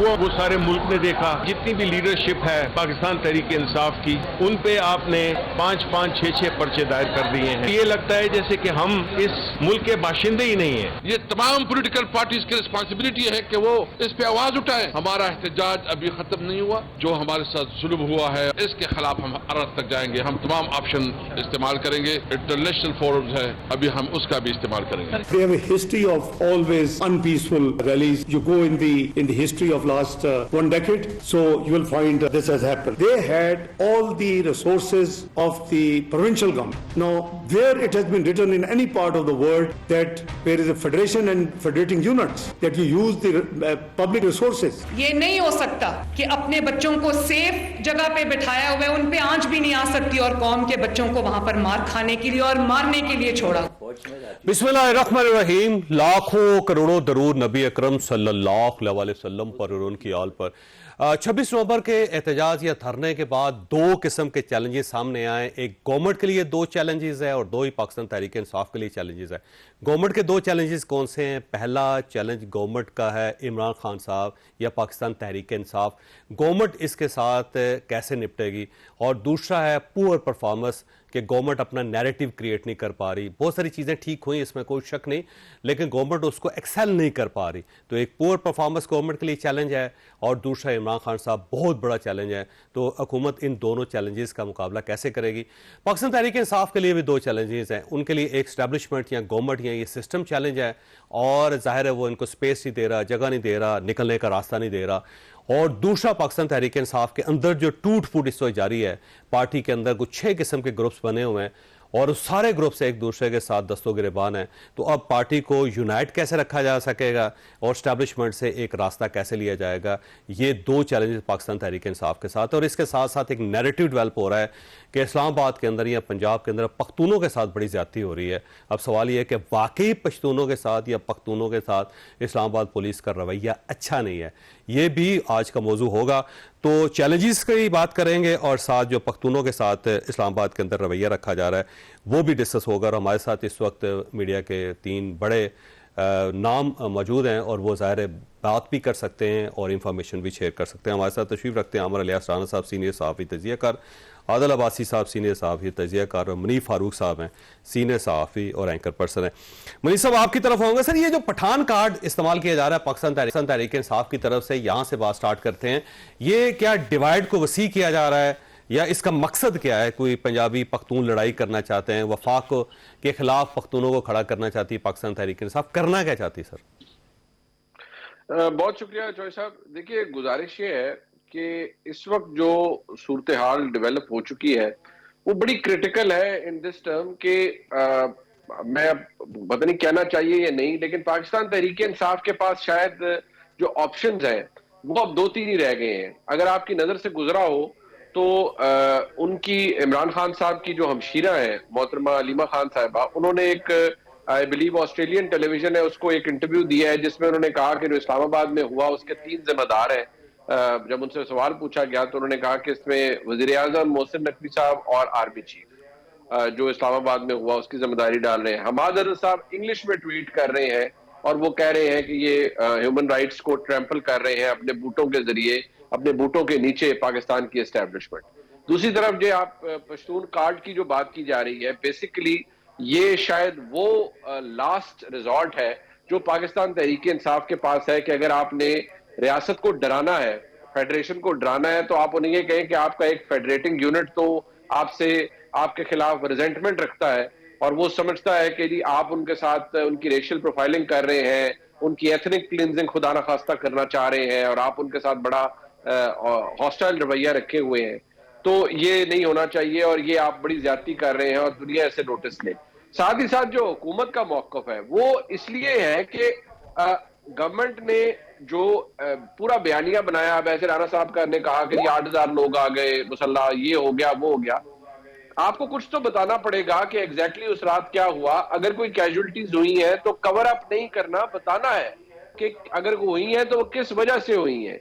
ہوا وہ سارے ملک نے دیکھا. جتنی بھی لیڈرشپ ہے پاکستان تحریک انصاف کی, ان پہ آپ نے 5 6 پرچے دائر کر دیے ہیں. یہ لگتا ہے جیسے کہ ہم اس ملک کے باشندے ہی نہیں ہیں. یہ تمام پولیٹیکل پارٹیز کی رسپانسبلٹی ہے کہ وہ اس پہ آواز اٹھائیں. ہمارا احتجاج ابھی ختم نہیں ہوا. جو ہمارے ساتھ ظلم ہوا ہے اس کے خلاف ہم عدالت تک جائیں گے. ہم تمام آپشن استعمال کریں گے. انٹرنیشنل فورمز ہے, ابھی ہم اس کا بھی استعمال کریں گے. They have a history of always unpeaceful rallies. You go in the history of last 1 decade, so you will find this has happened. They had all the resources of the provincial government. Now, where it has been written in any part of the world that there is a federation and federating units, that you use the public resources. یہ نہیں ہو سکتا کہ اپنے بچوں کو safe جگہ پہ بٹھایا ہوا ہے, ان پہ آنچ بھی نہیں آ سکتی, اور قوم کے بچوں کو وہاں پر مار کھانے کے لیے اور مارنے کے لیے چھوڑا. بسم اللہ الرحمن الرحیم. لاکھوں کروڑوں درود نبی اکرم صلی اللہ علیہ وسلم پر اور ان کی آل پر. 26 نومبر کے احتجاج یا دھرنے کے بعد 2 قسم کے چیلنجز سامنے آئے. ایک گورنمنٹ کے لیے 2 چیلنجز ہے اور 2 ہی پاکستان تحریک انصاف کے لیے چیلنجز ہے. گورنمنٹ کے 2 چیلنجز کون سے ہیں؟ پہلا چیلنج گورنمنٹ کا ہے عمران خان صاحب یا پاکستان تحریک انصاف, گورنمنٹ اس کے ساتھ کیسے نپٹے گی. اور دوسرا ہے پور پرفارمنس, کہ گورنمنٹ اپنا نیریٹو کریٹ نہیں کر پا رہی. بہت ساری چیزیں ٹھیک ہوئیں, اس میں کوئی شک نہیں, لیکن گورنمنٹ اس کو ایکسل نہیں کر پا رہی. تو ایک پور پرفارمنس گورنمنٹ کے لیے چیلنج ہے اور دوسرا عمران خان صاحب بہت بڑا چیلنج ہے. تو حکومت ان دونوں چیلنجز کا مقابلہ کیسے کرے گی؟ پاکستان تحریک انصاف کے لیے بھی 2 چیلنجز ہیں. ان کے لیے ایک اسٹیبلشمنٹ یا گورنمنٹ یا یہ سسٹم چیلنج ہے, اور ظاہر ہے وہ ان کو سپیس نہیں دے رہا, جگہ نہیں دے رہا, نکلنے کا راستہ نہیں دے رہا. اور دوسرا پاکستان تحریک انصاف کے اندر جو ٹوٹ پھوٹ اس وقت جاری ہے, پارٹی کے اندر کچھ 6 قسم کے گروپس بنے ہوئے ہیں اور اس سارے گروپس ایک دوسرے کے ساتھ دست و گریبان ہیں. تو اب پارٹی کو یونائٹ کیسے رکھا جا سکے گا اور اسٹیبلشمنٹ سے ایک راستہ کیسے لیا جائے گا؟ یہ 2 چیلنجز پاکستان تحریک انصاف کے ساتھ. اور اس کے ساتھ ساتھ ایک نیریٹو ڈیولپ ہو رہا ہے کہ اسلام آباد کے اندر یا پنجاب کے اندر پختونوں کے ساتھ بڑی زیادتی ہو رہی ہے. اب سوال یہ ہے کہ واقعی پشتونوں کے ساتھ یا پختونوں کے ساتھ اسلام آباد پولیس کا رویہ اچھا نہیں ہے. یہ بھی آج کا موضوع ہوگا. تو چیلنجز کی بات کریں گے اور ساتھ جو پختونوں کے ساتھ اسلام آباد کے اندر رویہ رکھا جا رہا ہے وہ بھی ڈسکس ہوگا. اور ہمارے ساتھ اس وقت میڈیا کے 3 بڑے نام موجود ہیں اور وہ ظاہر بات بھی کر سکتے ہیں اور انفارمیشن بھی شیئر کر سکتے ہیں. ہمارے ساتھ تشریف رکھتے ہیں عامر الیاس رانا صاحب, سینئر صحافی تجزیہ کار, عادل عباسی صاحب سینئر صحافی تجزیہ کار, اور منیف فاروق صاحب ہیں سینئر صحافی اور اینکر پرسن ہیں. منیف صاحب آپ کی طرف ہوں گے. سر یہ جو پٹھان کارڈ استعمال کیا جا رہا ہے پاکستان تحریک انصاف کی طرف سے, یہاں سے بات سٹارٹ کرتے ہیں, یہ کیا ڈیوائیڈ کو وسیع کیا جا رہا ہے یا اس کا مقصد کیا ہے؟ کوئی پنجابی پختون لڑائی کرنا چاہتے ہیں, وفاق کے خلاف پختونوں کو کھڑا کرنا چاہتی ہے پاکستان تحریک انصاف, کرنا کیا چاہتی ہے سر؟ بہت شکریہ جوئی صاحب. دیکھیے گزارش یہ ہے کہ اس وقت جو صورتحال ڈیولپ ہو چکی ہے وہ بڑی کریٹیکل ہے ان دس ٹرم کہ میں پتہ نہیں کہنا چاہیے یا نہیں, لیکن پاکستان تحریک انصاف کے پاس شاید جو آپشنز ہیں وہ اب 2-3 ہی رہ گئے ہیں. اگر آپ کی نظر سے گزرا ہو تو ان کی عمران خان صاحب کی جو ہمشیرہ ہیں محترمہ علیمہ خان صاحبہ, انہوں نے ایک I believe Australian television ہے اس کو ایک انٹرویو دیا ہے جس میں انہوں نے کہا کہ جو اسلام آباد میں ہوا اس کے 3 ذمہ دار ہیں. جب ان سے سوال پوچھا گیا تو انہوں نے کہا کہ اس میں وزیر اعظم محسن نقوی صاحب اور آرمی چیف جو اسلام آباد میں ہوا اس کی ذمہ داری ڈال رہے ہیں. حماد عرض صاحب انگلش میں ٹویٹ کر رہے ہیں اور وہ کہہ رہے ہیں کہ یہ ہیومن رائٹس کو ٹریمپل کر رہے ہیں اپنے بوٹوں کے ذریعے, اپنے بوٹوں کے نیچے پاکستان کی اسٹیبلشمنٹ. دوسری طرف جو آپ پشتون کارڈ کی جو بات کی جا رہی ہے, بیسیکلی یہ شاید وہ لاسٹ ریزورٹ ہے جو پاکستان تحریک انصاف کے پاس ہے کہ اگر آپ نے ریاست کو ڈرانا ہے, فیڈریشن کو ڈرانا ہے, تو آپ انہیں یہ کہیں کہ آپ کا ایک فیڈریٹنگ یونٹ تو آپ کے خلاف ریزنٹمنٹ رکھتا ہے اور وہ سمجھتا ہے کہ جی آپ ان کے ساتھ ان کی ریشل پروفائلنگ کر رہے ہیں, ان کی ایتھنک کلینزنگ خدا نخواستہ کرنا چاہ رہے ہیں اور آپ ان کے ساتھ بڑا ہاسٹائل رویہ رکھے ہوئے ہیں. تو یہ نہیں ہونا چاہیے اور یہ آپ بڑی زیادتی کر رہے ہیں اور دنیا ایسے نوٹس لے. ساتھ ہی ساتھ جو حکومت کا موقف ہے وہ اس لیے ہے کہ گورنمنٹ نے جو پورا بیانیہ بنایا, اب ایسے رانا صاحب نے کہا کہ یہ 8,000 لوگ آ گئے مسلح, یہ ہو گیا وہ ہو گیا. آپ کو کچھ تو بتانا پڑے گا کہ ایگزیکٹلی اس رات کیا ہوا. اگر کوئی کیجولٹیز ہوئی ہیں تو کور اپ نہیں کرنا, بتانا ہے کہ اگر ہوئی ہیں تو وہ کس وجہ سے ہوئی ہیں.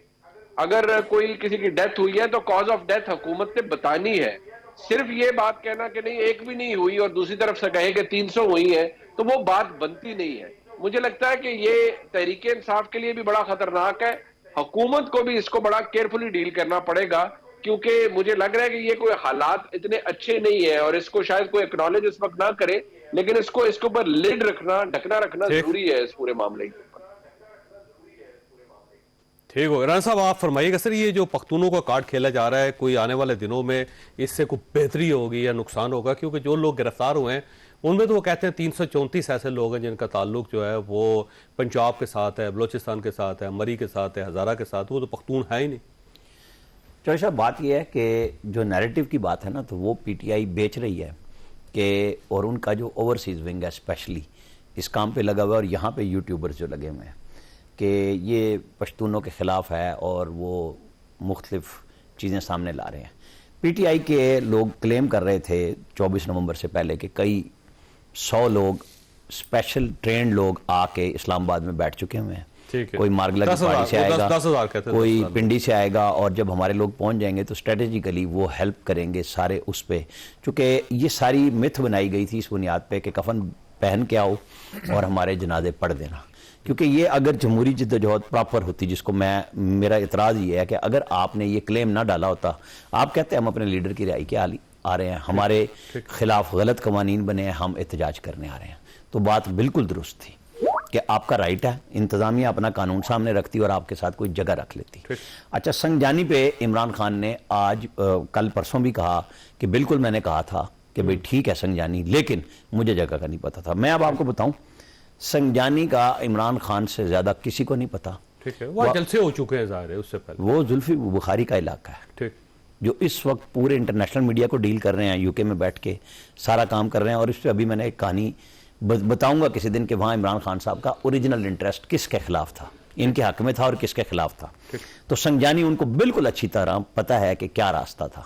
اگر کوئی کسی کی ڈیتھ ہوئی ہے تو کاز آف ڈیتھ حکومت نے بتانی ہے. صرف یہ بات کہنا کہ نہیں ایک بھی نہیں ہوئی اور دوسری طرف سے کہیں کہ 300 ہوئی ہیں تو وہ بات بنتی نہیں ہے. مجھے لگتا ہے کہ یہ تحریک انصاف کے لیے بھی بڑا خطرناک ہے. حکومت کو بھی اس کو بڑا کیئرفلی ڈیل کرنا پڑے گا، کیونکہ مجھے لگ رہا ہے کہ یہ کوئی حالات اتنے اچھے نہیں ہیں، اور اس کو شاید کوئی اکنالج اس وقت نہ کرے، لیکن اس کے اوپر لڈ رکھنا، ڈھکنا رکھنا ضروری ہے اس پورے معاملے کے اوپر۔ ٹھیک ہو رانا صاحب، آپ فرمائیے گا سر، یہ جو پختونوں کا کارڈ کھیلا جا رہا ہے، کوئی آنے والے دنوں میں اس سے کوئی بہتری ہوگی یا نقصان ہوگا؟ کیونکہ جو لوگ گرفتار ہوئے ہیں ان میں تو وہ کہتے ہیں 334 ایسے لوگ ہیں جن کا تعلق جو ہے وہ پنجاب کے ساتھ ہے، بلوچستان کے ساتھ ہے، مری کے ساتھ ہے، ہزارہ کے ساتھ، وہ تو پختون ہے ہی نہیں۔ چوہدری صاحب، بات یہ ہے کہ جو نیریٹو کی بات ہے نا، تو وہ پی ٹی آئی بیچ رہی ہے کہ، اور ان کا جو اوورسیز ونگ ہے اسپیشلی اس کام پہ لگا ہوا ہے، اور یہاں پہ یوٹیوبرز جو لگے ہوئے ہیں کہ یہ پشتونوں کے خلاف ہے اور وہ مختلف چیزیں سامنے لا رہے ہیں۔ پی ٹی آئی کے لوگ کلیم کر رہے تھے 24 نومبر سے پہلے کہ کئی 100 لوگ اسپیشل ٹرینڈ لوگ آ کے اسلام آباد میں بیٹھ چکے ہوئے ہیں، کوئی مارگلہ کی پہاڑی سے آئے گا، کوئی پنڈی سے آئے گا، اور جب ہمارے لوگ پہنچ جائیں گے تو اسٹریٹجیکلی وہ ہیلپ کریں گے سارے اس پہ، چونکہ یہ ساری متھ بنائی گئی تھی اس بنیاد پہ کہ کفن پہن کے آؤ اور ہمارے جنازے پڑھ دینا۔ کیونکہ یہ اگر جمہوری جدوجہد پراپر ہوتی، جس کو میرا اعتراض یہ ہے کہ اگر آپ نے یہ کلیم نہ ڈالا ہوتا، آپ کہتے ہیں ہم اپنے لیڈر کی رہائی کے آ رہے ہیں، ہمارے خلاف غلط قوانین بنے ہیں، ہم احتجاج کرنے آ رہے ہیں، تو بات بالکل درست تھی کہ آپ کا رائٹ ہے، انتظامیہ اپنا قانون سامنے رکھتی اور آپ کے ساتھ کوئی جگہ رکھ لیتی۔ اچھا، سنجانی پہ عمران خان نے آج کل پرسوں بھی کہا کہ بالکل میں نے کہا تھا کہ بھئی ٹھیک ہے سنجانی، لیکن مجھے جگہ کا نہیں پتا تھا۔ میں اب آپ کو بتاؤں، سنجانی کا عمران خان سے زیادہ کسی کو نہیں پتا، وہ جلسے ہو چکے ہیں ظاہر ہے اس سے پہلے، وہ زلفی بخاری کا علاقہ ہے جو اس وقت پورے انٹرنیشنل میڈیا کو ڈیل کر رہے ہیں، یو کے میں بیٹھ کے سارا کام کر رہے ہیں، اور اس پہ ابھی میں نے ایک کہانی بتاؤں گا کسی دن کہ وہاں عمران خان صاحب کا اوریجنل انٹرسٹ کس کے خلاف تھا، ان کے حق میں تھا اور کس کے خلاف تھا۔ تو سنجانی ان کو بالکل اچھی طرح پتا ہے کہ کیا راستہ تھا۔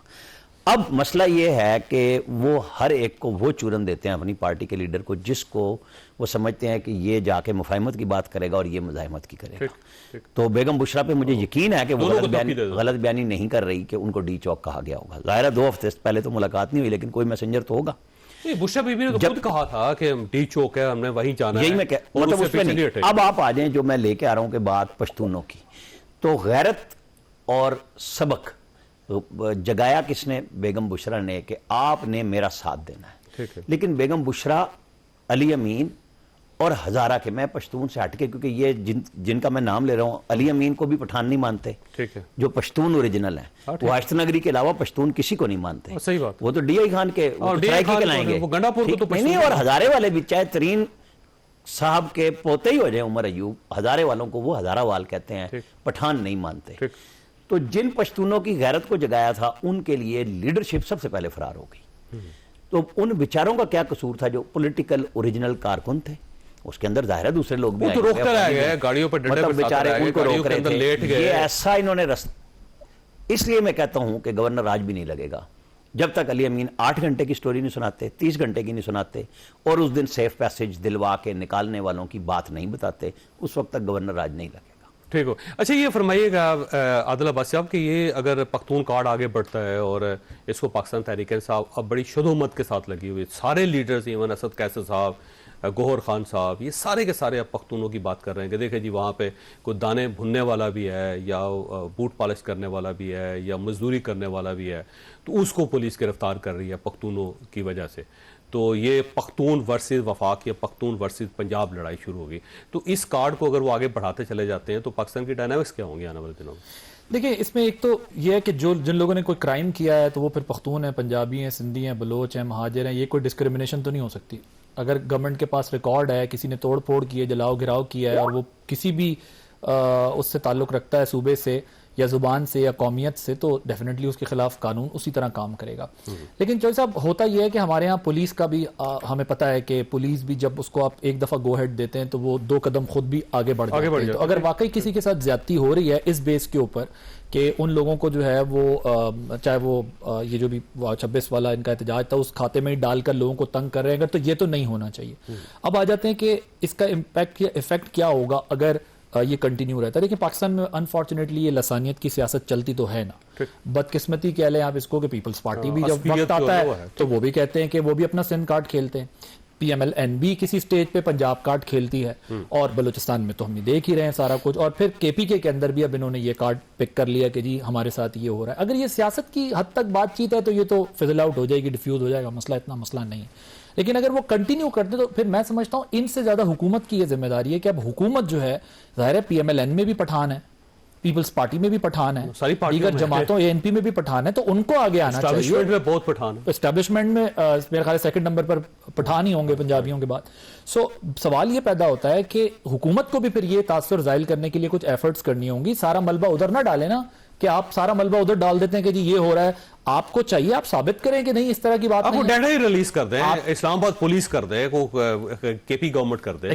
اب مسئلہ یہ ہے کہ وہ ہر ایک کو وہ چورن دیتے ہیں اپنی پارٹی کے لیڈر کو جس کو وہ سمجھتے ہیں کہ یہ جا کے مفاہمت کی بات کرے گا اور یہ مزاحمت کی کرے گا۔ تو بیگم بشرا پہ مجھے یقین ہے کہ وہ غلط بیانی نہیں کر رہی کہ ان کو ڈی چوک کہا گیا ہوگا۔ ظاہر ہے 2 ہفتے پہلے تو ملاقات نہیں ہوئی، لیکن کوئی میسنجر تو ہوگا۔ بشرا بی بی نے تو خود کہا تھا کہ ڈی چوک ہے، ہم نے وہیں جانا ہے، یہی میں مطلب اس پہ نہیں۔ اب آپ آ جائیں جو میں لے کے آ رہا ہوں کہ بات پشتونوں کی، تو غیرت اور سبق جگایا کس نے؟ بیگم بشرا نے، کہ آپ نے میرا ساتھ دینا ہے۔ لیکن بیگم بشرا، علی امین اور ہزارہ کے، میں پشتون سے ہٹ کے، کیونکہ یہ جن کا میں نام لے رہا ہوں، علی امین کو بھی پٹھان نہیں مانتے جو پشتون اوریجنل ہیں، وہ آشت نگری کے علاوہ پشتون کسی کو نہیں مانتے، وہ تو ڈی آئی خان کے لائیں گے نہیں، اور ہزارے والے بھی چاہے ترین صاحب کے پوتے ہی ہو جائیں عمر ایوب، ہزارے والوں کو وہ ہزارہ وال کہتے ہیں، پٹھان نہیں مانتے۔ تو جن پشتونوں کی غیرت کو جگایا تھا ان کے لیے لیڈرشپ سب سے پہلے فرار ہو گئی۔ تو ان بیچاروں کا کیا قصور تھا جو پولیٹیکل اوریجنل کارکن تھے؟ اس کے اندر ظاہر ہے دوسرے لوگ بھی تو روکتے رہ گئے، گاڑیوں پر ڈنڈے پر ساتھ رہ گئے، گاڑیوں کے اندر لیٹ گئے، یہ ایسا انہوں نے اس لیے میں کہتا ہوں کہ گورنر راج بھی نہیں لگے گا جب تک علی امین 8 گھنٹے کی سٹوری نہیں سناتے، 30 گھنٹے کی نہیں سناتے، اور اس دن سیف پیسج دلوا کے نکالنے والوں کی بات نہیں بتاتے، اس وقت تک گورنر راج نہیں لگے گا۔ ٹھیک ہو۔ اچھا، یہ فرمائیے گا عادل عباسی صاحب کہ یہ اگر پختون کارڈ آگے بڑھتا ہے اور اس کو پاکستان تحریک انصاف اب بڑی شدومت کے ساتھ لگی ہوئی، سارے لیڈرز، ایون اسد قیصر صاحب، گوہر خان صاحب، یہ سارے کے سارے اب پختونوں کی بات کر رہے ہیں کہ دیکھیں جی وہاں پہ کوئی دانے بھننے والا بھی ہے، یا بوٹ پالش کرنے والا بھی ہے، یا مزدوری کرنے والا بھی ہے، تو اس کو پولیس گرفتار کر رہی ہے پختونوں کی وجہ سے۔ تو یہ پختون ورسز وفاق یا پختون ورسز پنجاب لڑائی شروع ہوگی۔ تو اس کارڈ کو اگر وہ آگے بڑھاتے چلے جاتے ہیں تو پاکستان کی ڈائنامکس کیا ہوں گے آنے والے دنوں میں؟ دیکھیں، اس میں ایک تو یہ ہے کہ جن لوگوں نے کوئی کرائم کیا ہے تو وہ پھر پختون ہیں، پنجابی ہیں، سندھی ہیں، بلوچ ہیں، مہاجر ہیں، یہ کوئی ڈسکریمنیشن تو نہیں ہو سکتی۔ اگر گورنمنٹ کے پاس ریکارڈ ہے، کسی نے توڑ پھوڑ کی ہے، جلاؤ گھراؤ کیا ہے، اور وہ کسی بھی اس سے تعلق رکھتا ہے صوبے سے یا زبان سے یا قومیت سے، تو ڈیفینیٹلی اس کے خلاف قانون اسی طرح کام کرے گا۔ لیکن چوہدری صاحب، ہوتا یہ ہے کہ ہمارے ہاں پولیس کا بھی ہمیں پتہ ہے کہ پولیس بھی جب اس کو آپ ایک دفعہ گو ہیڈ دیتے ہیں تو وہ 2 قدم خود بھی آگے بڑھ جاتے ہیں۔ تو اگر واقعی کسی کے ساتھ زیادتی ہو رہی ہے اس بیس کے اوپر کہ ان لوگوں کو جو ہے وہ چاہے وہ یہ جو بھی 26 والا ان کا احتجاج تھا اس کھاتے میں ہی ڈال کر لوگوں کو تنگ کر رہے ہیں، اگر تو یہ تو نہیں ہونا چاہیے۔ اب آ جاتے ہیں کہ اس کا امپیکٹ یا افیکٹ کیا ہوگا اگر یہ کنٹینیو رہتا ہے۔ لیکن پاکستان میں انفارچونیٹلی یہ لسانیت کی سیاست چلتی تو ہے نا، بدقسمتی کہہ لیں آپ اس کو کہ پیپلز پارٹی بھی جب وقت آتا ہے تو وہ بھی کہتے ہیں کہ وہ بھی اپنا سن کارڈ کھیلتے ہیں۔ پی ایم ایل این بھی کسی سٹیج پہ پنجاب کارڈ کھیلتی ہے, اور بلوچستان میں تو ہم دیکھ ہی رہے ہیں سارا کچھ, اور پھر کے پی کے اندر بھی اب انہوں نے یہ کارڈ پک کر لیا کہ جی ہمارے ساتھ یہ ہو رہا ہے. اگر یہ سیاست کی حد تک بات چیت ہے تو یہ تو فضل آؤٹ ہو جائے گی, ڈیفیوز ہو جائے گا مسئلہ, اتنا مسئلہ نہیں ہے. لیکن اگر وہ کنٹینیو کرتے تو پھر میں سمجھتا ہوں ان سے زیادہ حکومت کی یہ ذمہ داری ہے کہ اب حکومت جو ہے, ظاہر ہے پی ایم ایل این میں بھی پٹھان ہے, پیپلز پارٹی میں بھی پٹھان ہے, دیگر جماعتوں اے این پی میں بھی پٹھان ہے, تو ان کو آگے آنا چاہیے. اسٹیبلشمنٹ میں بہت پٹھان ہے, اسٹیبلشمنٹ میں میرے خیال سیکنڈ نمبر پر پٹھان ہی ہوں گے پنجابیوں کے بعد. سو سوال یہ پیدا ہوتا ہے کہ حکومت کو بھی پھر یہ تاثر ظاہر کرنے کے لیے کچھ ایفرٹس کرنی ہوں گی. سارا ملبہ ادھر نہ ڈالیں نا, کہ آپ سارا ملبہ ادھر ڈال دیتے ہیں کہ جی یہ ہو رہا ہے. آپ کو چاہیے آپ ثابت کریں کہ نہیں اس طرح کی بات نہیں ہے. آپ کو ڈیٹا ہی ریلیز کر دیں, اسلام آباد پولیس کر دے, کے پی گورنمنٹ کر دے,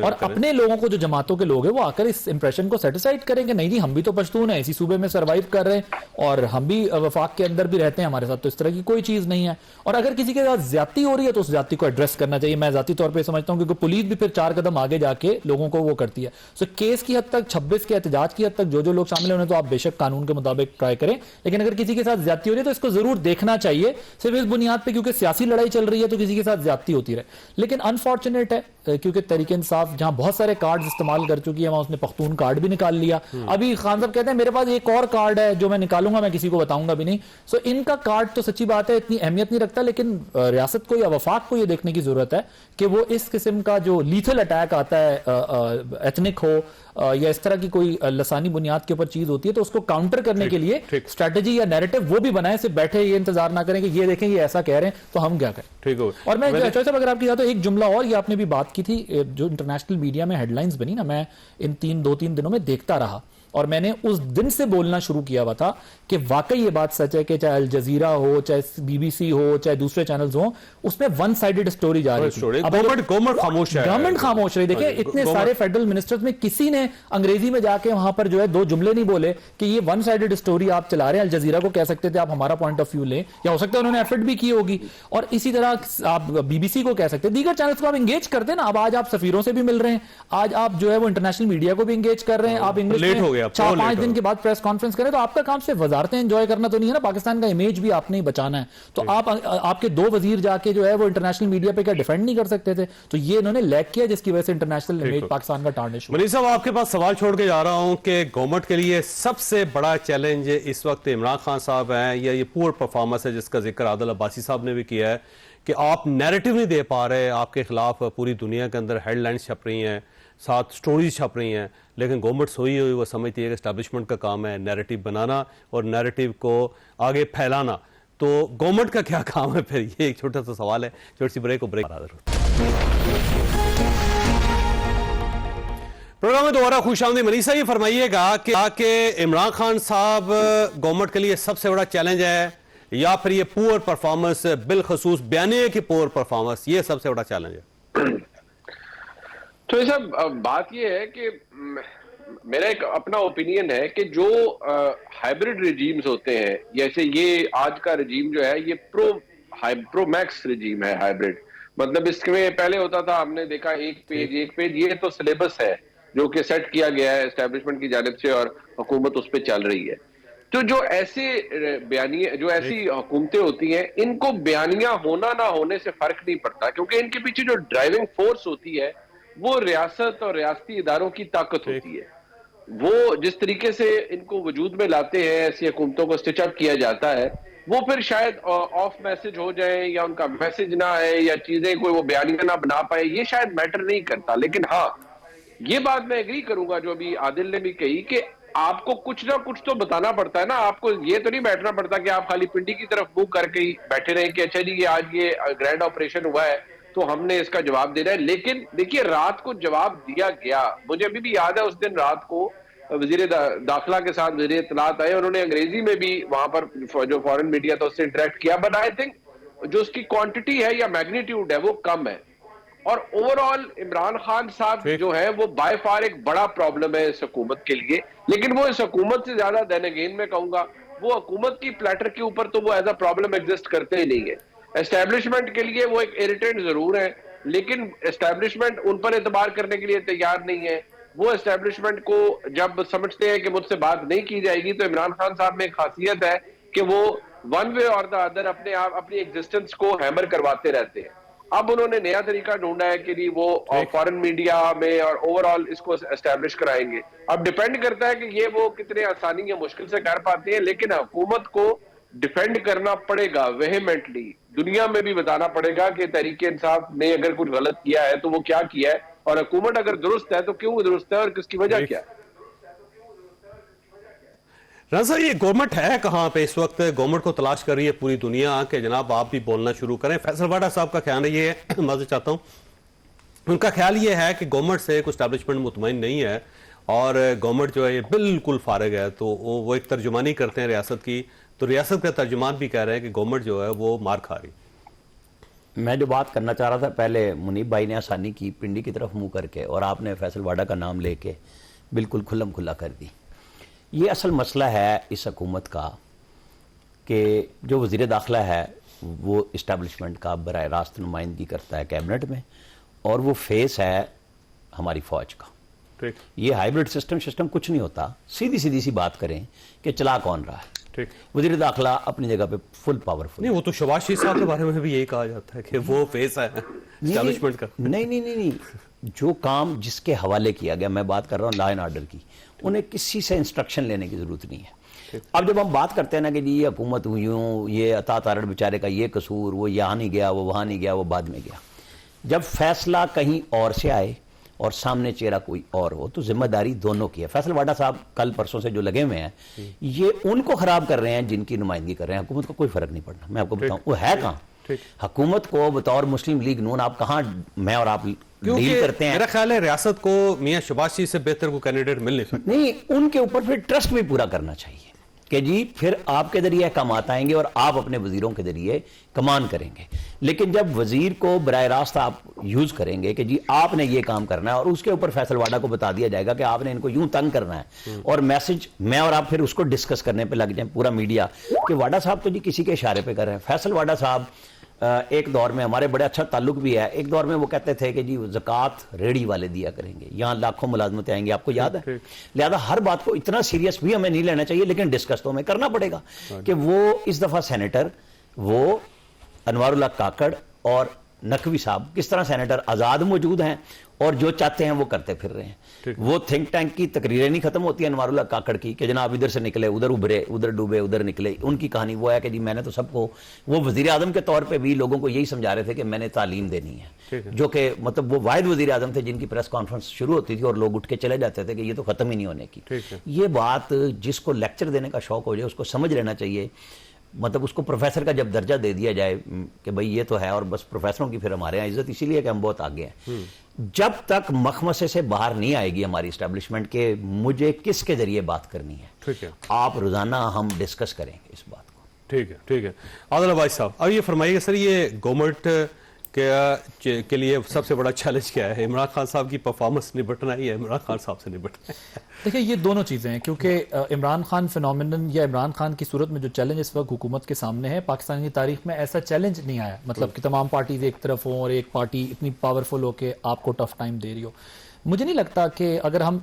اور اپنے لوگوں کو جو جماعتوں کے لوگ ہیں وہ آ کر اس امپریشن کو سیٹسفائڈ کریں کہ نہیں جی ہم بھی تو پشتون ہیں, اسی صوبے میں سروائیو کر رہے ہیں اور ہم بھی وفاق کے اندر بھی رہتے ہیں, ہمارے ساتھ تو اس طرح کی کوئی چیز نہیں ہے. اور اگر کسی کے ساتھ زیادتی ہو رہی ہے تو اس زیادتی کو ایڈریس کرنا چاہیے. میں ذاتی طور پہ سمجھتا ہوں کیونکہ پولیس بھی پھر 4 قدم آگے جا کے لوگوں کو وہ کرتی ہے. سو کیس کی حد تک 26 کے احتجاج کی حد تک جو لوگ شامل ہونے تو آپ بے شک قانون کے مطابق ٹرائی کریں, لیکن اگر کسی کے ساتھ زیادتی ہو رہی ہے تو اس کو ضرور دیکھنا چاہیے, صرف اس بنیاد پہ کیونکہ سیاسی لڑائی چل رہی ہے تو کسی کے ساتھ زیادتی ہوتی رہے. لیکن انفارچونیٹ ہے کیونکہ تحریک انصاف جہاں بہت سارے کارڈز استعمال کر چکی ہے وہاں اس نے پختون کارڈ بھی نکال لیا. ابھی خان صاحب کہتے ہیں میرے پاس ایک اور کارڈ ہے جو میں نکالوں گا, میں کسی کو بتاؤں گا بھی نہیں. سو ان کا کارڈ تو سچی بات ہے اتنی اہمیت نہیں رکھتا, لیکن ریاست کو یا وفاق کو یہ دیکھنے کی ضرورت ہے کہ وہ اس قسم کا جو لیتھل اٹیک آتا ہے ایتھنک ہو یا اس طرح کی کوئی لسانی بنیاد کے اوپر چیز ہوتی ہے تو اس کو کاؤنٹر کرنے کے لیے اسٹریٹجی یا نیریٹو وہ بھی بنائیں, صرف بیٹھے یہ انتظار نہ کریں کہ یہ دیکھیں یہ ایسا کہہ رہے ہیں تو ہم کیا کریں. ٹھیک ہو. اور میں صاحب اگر آپ کی ایک جملہ اور, یہ آپ نے بھی بات کی تھی جو انٹرنیشنل میڈیا میں ہیڈ لائنز بنی نا, میں ان 2-3 دنوں میں دیکھتا رہا اور میں نے اس دن سے بولنا شروع کیا ہوا تھا کہ واقعی یہ بات سچ ہے کہ چاہے الجزیرہ ہو, چاہے بی بی سی ہو, چاہے دوسرے چینلز ہوں, اس میں ون سائیڈڈ سٹوری جا رہی تھی. گورنمنٹ خاموش ہے, گورنمنٹ خاموش رہی. دیکھیں اتنے سارے فیڈرل منسٹرز میں کسی نے انگریزی میں جا کے وہاں پر جو ہے 2 جملے نہیں بولے کہ یہ ون سائیڈڈ سٹوری آپ چلا رہے ہیں. الجزیرہ کو کہہ سکتے تھے آپ ہمارا پوائنٹ آف ویو لیں, یا ہو سکتا ہے انہوں نے ایفرٹ بھی کی ہوگی, اور اسی طرح آپ بی بی سی کو کہہ سکتے ہیں, دیگر چینلز کو آپ انگیج کرتے ہیں نا. اب آج آپ سفیروں سے بھی مل رہے ہیں, آج آپ جو ہے وہ انٹرنیشنل میڈیا کو بھی انگیج کر رہے ہیں, آپ انگلش میں 4-5 دن کے بعد پریس کانفرنس کریں, تو آپ کا کام صرف وزارتیں انجوائے کرنا تو نہیں ہے نا, پاکستان کا امیج بھی آپ نے بچانا ہے. تو آپ کے 2 وزیر جا کے جو ہے وہ انٹرنیشنل میڈیا پہ کیا ڈیفینڈ نہیں کر سکتے تھے, تو یہ انہوں نے لیک کیا جس کی وجہ سے انٹرنیشنل امیج پاکستان کا ٹارنش ہوا. منیر صاحب آپ کے پاس سوال چھوڑ کے جا رہا ہوں کہ گورنمنٹ کے لیے سب سے بڑا چیلنج اس وقت عمران خان صاحب ہیں یا یہ پور پرفارمنس ہے جس کا ذکر عادل عباسی صاحب نے بھی کیا ہے کہ آپ نیریٹو نہیں دے پا رہے, آپ کے خلاف پوری دنیا کے اندر ہیڈ لائنز چھپ رہی ہیں, ساتھ سٹوریز چھپ رہی ہیں, لیکن گورنمنٹ سوئی ہوئی وہ سمجھتی ہے کہ اسٹیبلشمنٹ کا کام ہے نیریٹو بنانا اور نیریٹو کو آگے پھیلانا. تو گورنمنٹ کا کیا کام ہے پھر؟ یہ ایک چھوٹا سا سوال ہے. چھوٹی سی بریک پروگرام میں دوبارہ خوش آمدید. منیر صاحب یہ فرمائیے گا کہ عمران خان صاحب گورنمنٹ کے لیے سب سے بڑا چیلنج ہے یا پھر یہ پور پرفارمنس, بالخصوص بیانیے کی پور پرفارمنس, یہ سب سے بڑا چیلنج ہے؟ تو یہ سب بات یہ ہے کہ میرا ایک اپنا اوپینین ہے کہ جو ہائیبریڈ ریجیمز ہوتے ہیں, جیسے یہ آج کا ریجیم جو ہے یہ پرو میکس ریجیم ہے ہائیبریڈ. مطلب اس میں پہلے ہوتا تھا, ہم نے دیکھا ایک پیج یہ تو سلیبس ہے جو کہ سیٹ کیا گیا ہے اسٹیبلشمنٹ کی جانب سے اور حکومت اس پہ چل رہی ہے. تو جو ایسی حکومتیں ہوتی ہیں ان کو بیانیہ ہونا نہ ہونے سے فرق نہیں پڑتا, کیونکہ ان کے پیچھے جو ڈرائیونگ فورس ہوتی ہے وہ ریاست اور ریاستی اداروں کی طاقت ہوتی ہے. وہ جس طریقے سے ان کو وجود میں لاتے ہیں, ایسی حکومتوں کو سٹچ اپ کیا جاتا ہے, وہ پھر شاید آف میسج ہو جائیں یا ان کا میسج نہ آئے یا چیزیں کوئی وہ بیانیہ نہ بنا پائے, یہ شاید میٹر نہیں کرتا. لیکن ہاں یہ بات میں ایگری کروں گا جو ابھی عادل نے بھی کہی کہ آپ کو کچھ نہ کچھ تو بتانا پڑتا ہے نا. آپ کو یہ تو نہیں بیٹھنا پڑتا کہ آپ خالی پنڈی کی طرف منہ کر کے ہی بیٹھے رہیں کہ اچھا جی یہ آج یہ گرینڈ آپریشن ہوا ہے تو ہم نے اس کا جواب دینا ہے. لیکن دیکھیے رات کو جواب دیا گیا. مجھے ابھی بھی یاد ہے اس دن رات کو وزیر داخلہ کے ساتھ وزیر اطلاعات آئے, انہوں نے انگریزی میں بھی وہاں پر جو فورن میڈیا تھا اس سے انٹریکٹ کیا, بٹ آئی تھنک جو اس کی کوانٹٹی ہے یا میگنیٹیوڈ ہے وہ کم ہے. اور اوور آل عمران خان صاحب جو ہے وہ بائی فار ایک بڑا پرابلم ہے اس حکومت کے لیے. لیکن وہ اس حکومت سے زیادہ دین اگین میں کہوں گا وہ حکومت کی پلیٹر کے اوپر تو وہ ایز اے پرابلم ایگزسٹ کرتے ہی نہیں ہے. اسٹیبلشمنٹ کے لیے وہ ایک اریٹنٹ ضرور ہے, لیکن اسٹیبلشمنٹ ان پر اعتبار کرنے کے لیے تیار نہیں ہے. وہ اسٹیبلشمنٹ کو جب سمجھتے ہیں کہ مجھ سے بات نہیں کی جائے گی, تو عمران خان صاحب میں ایک خاصیت ہے کہ وہ ون وے اور دا ادر اپنی ایگزسٹنس کو ہیمر کرواتے رہتے ہیں. اب انہوں نے نیا طریقہ ڈھونڈا ہے کہ جی وہ فارن میڈیا میں اور اوور آل اس کو اسٹیبلش کرائیں گے. اب ڈیپینڈ کرتا ہے کہ یہ وہ کتنے آسانی یا مشکل سے کر پاتے ہیں, لیکن حکومت کو ڈیفینڈ کرنا پڑے گا ویہیمنٹلی. دنیا میں بھی بتانا پڑے گا کہ تحریک انصاف نے اگر کچھ غلط کیا ہے تو وہ کیا کیا ہے, اور حکومت اگر درست ہے تو کیوں درست ہے اور کس کی وجہ کیا ہے. رضا, یہ گورنمنٹ ہے کہاں پہ اس وقت؟ گورنمنٹ کو تلاش کر رہی ہے پوری دنیا کہ جناب آپ بھی بولنا شروع کریں. فیصل واڈا صاحب کا خیال یہ ہے, معذرت چاہتا ہوں, ان کا خیال یہ ہے کہ گورنمنٹ سے کوئی اسٹیبلشمنٹ مطمئن نہیں ہے اور گورنمنٹ جو ہے یہ بالکل فارغ ہے. تو وہ ایک ترجمانی کرتے ہیں ریاست کی, تو ریاست کا ترجمان بھی کہہ رہے ہیں کہ گورنمنٹ جو ہے وہ مار کھا رہی. میں جو بات کرنا چاہ رہا تھا, پہلے منیب بھائی نے آسانی کی پنڈی کی طرف منہ کر کے, اور آپ نے فیصل واڈا کا نام لے کے بالکل کھلم کھلا کر دی. یہ اصل مسئلہ ہے اس حکومت کا کہ جو وزیر داخلہ ہے وہ اسٹیبلشمنٹ کا براہ راست نمائندگی کرتا ہے کیبنٹ میں, اور وہ فیس ہے ہماری فوج کا. یہ ہائیبرڈ سسٹم کچھ نہیں ہوتا. سیدھی سی بات کریں کہ چلا کون رہا ہے. وزیر داخلہ اپنی جگہ پہ فل پاورفل. نہیں, وہ تو شہباز شریف صاحب کے بارے میں بھی یہی کہا جاتا ہے کہ وہ فیس ہے اسٹیبلشمنٹ کا. نہیں, جو کام جس کے حوالے کیا گیا, میں بات کر رہا ہوں لا اینڈ آرڈر کی, انہیں کسی سے انسٹرکشن لینے کی ضرورت نہیں ہے. اب جب ہم بات کرتے ہیں نا کہ جی یہ حکومت یوں, یہ عطا تارڑ بیچارے کا یہ قصور, وہ یہاں نہیں گیا, وہ وہاں نہیں گیا, وہ بعد میں گیا. جب فیصلہ کہیں اور سے آئے اور سامنے چہرہ کوئی اور ہو تو ذمہ داری دونوں کی ہے. فیصل واڈا صاحب کل پرسوں سے جو لگے ہوئے ہیں یہ ان کو خراب کر رہے ہیں جن کی نمائندگی کر رہے ہیں. حکومت کو کوئی فرق نہیں پڑنا. میں آپ کو بتاؤں وہ ہے کہاں حکومت کو بطور مسلم لیگ نون, آپ کہاں میں اور آپ ڈیل کرتے ہیں. میرا خیال ہے ریاست کو میاں شہباز شریف سے بہتر کو کینڈیڈیٹ مل نہیں سکتا. نہیں, ان کے اوپر پھر ٹرسٹ بھی پورا کرنا چاہیے کہ جی پھر آپ کے ذریعے احکامات آئیں گے اور آپ اپنے وزیروں کے ذریعے کمان کریں گے. لیکن جب وزیر کو براہ راست آپ یوز کریں گے کہ جی آپ نے یہ کام کرنا ہے, اور اس کے اوپر فیصل واڈا کو بتا دیا جائے گا کہ آپ نے ان کو یوں تنگ کرنا ہے, اور میسج میں اور آپ پھر اس کو ڈسکس کرنے پہ لگ جائیں پورا میڈیا کہ واڈا صاحب تو جی کسی کے اشارے پہ کر رہے ہیں. فیصل واڈا صاحب ایک دور میں ہمارے بڑے اچھا تعلق بھی ہے, ایک دور میں وہ کہتے تھے کہ جی زکوٰۃ ریڑھی والے دیا کریں گے, یہاں لاکھوں ملازمتیں آئیں گی, آپ کو یاد ہے. لہذا ہر بات کو اتنا سیریس بھی ہمیں نہیں لینا چاہیے, لیکن ڈسکس تو ہمیں کرنا پڑے گا کہ وہ اس دفعہ سینیٹر وہ انوار اللہ کاکڑ اور نقوی صاحب کس طرح سینیٹر آزاد موجود ہیں اور جو چاہتے ہیں وہ کرتے پھر رہے ہیں. وہ تھنک ٹینک کی تقریریں نہیں ختم ہوتی انوار اللہ کاکڑ کی کہ جناب ادھر سے نکلے ادھر ابھرے, ادھر ڈوبے ادھر نکلے. ان کی کہانی وہ ہے کہ جی میں نے تو سب کو, وہ وزیر اعظم کے طور پہ بھی لوگوں کو یہی سمجھا رہے تھے کہ میں نے تعلیم دینی ہے, جو کہ مطلب وہ واحد وزیر اعظم تھے جن کی پریس کانفرنس شروع ہوتی تھی اور لوگ اٹھ کے چلے جاتے تھے کہ یہ تو ختم ہی نہیں ہونے کی. یہ بات جس کو لیکچر دینے کا شوق ہو جائے اس کو سمجھ لینا چاہیے. مطلب اس کو پروفیسر کا جب درجہ دے دیا جائے کہ بھئی یہ تو ہے, اور بس پروفیسروں کی پھر ہمارے یہاں عزت اسی لیے کہ ہم بہت آگے ہیں. جب تک مخمسے سے باہر نہیں آئے گی ہماری اسٹیبلشمنٹ کے مجھے کس کے ذریعے بات کرنی ہے, آپ روزانہ ہم ڈسکس کریں گے اس بات کو. ٹھیک ہے. عادل عباس صاحب, اب یہ فرمائیے کہ سر یہ گورنمنٹ کے لیے سب سے بڑا چیلنج کیا ہے؟ عمران خان صاحب کی پرفارمنس نبٹنا ہی ہے, عمران خان صاحب سے نبٹنا ہے؟ دیکھیں یہ دونوں چیزیں ہیں, کیونکہ عمران خان فینومینن یا عمران خان کی صورت میں جو چیلنج اس وقت حکومت کے سامنے ہے, پاکستان کی تاریخ میں ایسا چیلنج نہیں آیا, مطلب کہ تمام پارٹیز ایک طرف ہوں اور ایک پارٹی اتنی پاورفل ہو کہ آپ کو ٹف ٹائم دے رہی ہو. مجھے نہیں لگتا کہ اگر ہم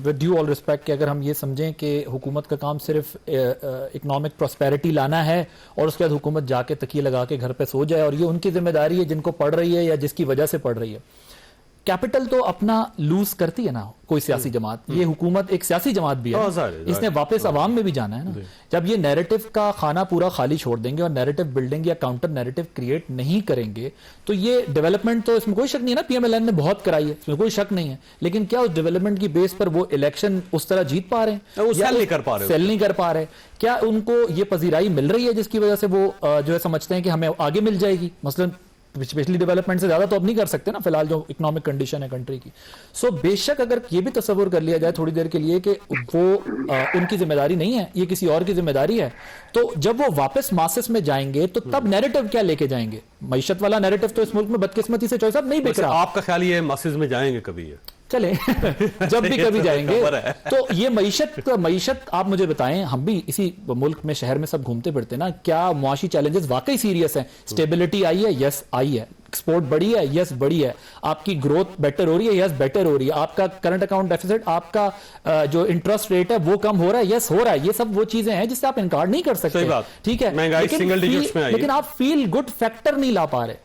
ود ڈیو آل ریسپیکٹ کہ اگر ہم یہ سمجھیں کہ حکومت کا کام صرف اکنامک پراسپیرٹی لانا ہے اور اس کے بعد حکومت جا کے تکیے لگا کے گھر پہ سو جائے اور یہ ان کی ذمہ داری ہے جن کو پڑھ رہی ہے یا جس کی وجہ سے پڑھ رہی ہے. کیپٹل تو اپنا لوز کرتی ہے نا کوئی سیاسی جماعت, یہ حکومت ایک سیاسی جماعت بھی ہے, اس نے واپس عوام میں بھی جانا ہے نا. جب یہ نیریٹو کا خانہ پورا خالی چھوڑ دیں گے اور نیریٹو بلڈنگ یا کاؤنٹر نیریٹو کریٹ نہیں کریں گے تو یہ ڈیولپمنٹ تو اس میں کوئی شک نہیں ہے نا, پی ایم ایل این نے بہت کرائی ہے, اس میں کوئی شک نہیں ہے, لیکن کیا اس ڈیولپمنٹ کی بیس پر وہ الیکشن اس طرح جیت پا رہے ہیں, سیل نہیں کر پا رہے, کیا ان کو یہ پذیرائی مل رہی ہے جس کی وجہ سے وہ جو ہے سمجھتے ہیں کہ ہمیں آگے مل جائے گی. مثلا پچھلی ڈیولپمنٹ سے زیادہ تو اب نہیں کر سکتے نا فی الحال جو اکنامک کنڈیشن ہے کنٹری کی. سو بے شک اگر یہ بھی تصور کر لیا جائے تھوڑی دیر کے لیے کہ وہ ان کی ذمہ داری نہیں ہے, یہ کسی اور کی ذمہ داری ہے, تو جب وہ واپس ماسس میں جائیں گے تو تب نیریٹو کیا لے کے جائیں گے؟ معیشت والا نیریٹو تو اس ملک میں بدقسمتی سے صاحب نہیں بک رہا. آپ کا خیال یہ ماسس میں جائیں گے کبھی؟ چلیں جب بھی کبھی جائیں گے تو یہ معیشت آپ مجھے بتائیں, ہم بھی اسی ملک میں شہر میں سب گھومتے پھرتے نا, کیا معاشی چیلنجز واقعی سیریس ہیں؟ سٹیبلٹی آئی ہے, یس آئی ہے. ایکسپورٹ بڑی ہے, یس بڑی ہے. آپ کی گروتھ بیٹر ہو رہی ہے, یس بیٹر ہو رہی ہے. آپ کا کرنٹ اکاؤنٹ ڈیفیسٹ, آپ کا جو انٹرسٹ ریٹ ہے وہ کم ہو رہا ہے, یس ہو رہا ہے. یہ سب وہ چیزیں ہیں جس سے آپ انکار نہیں کر سکتے, ٹھیک ہے, لیکن آپ فیل گڈ فیکٹر نہیں لا پا رہے.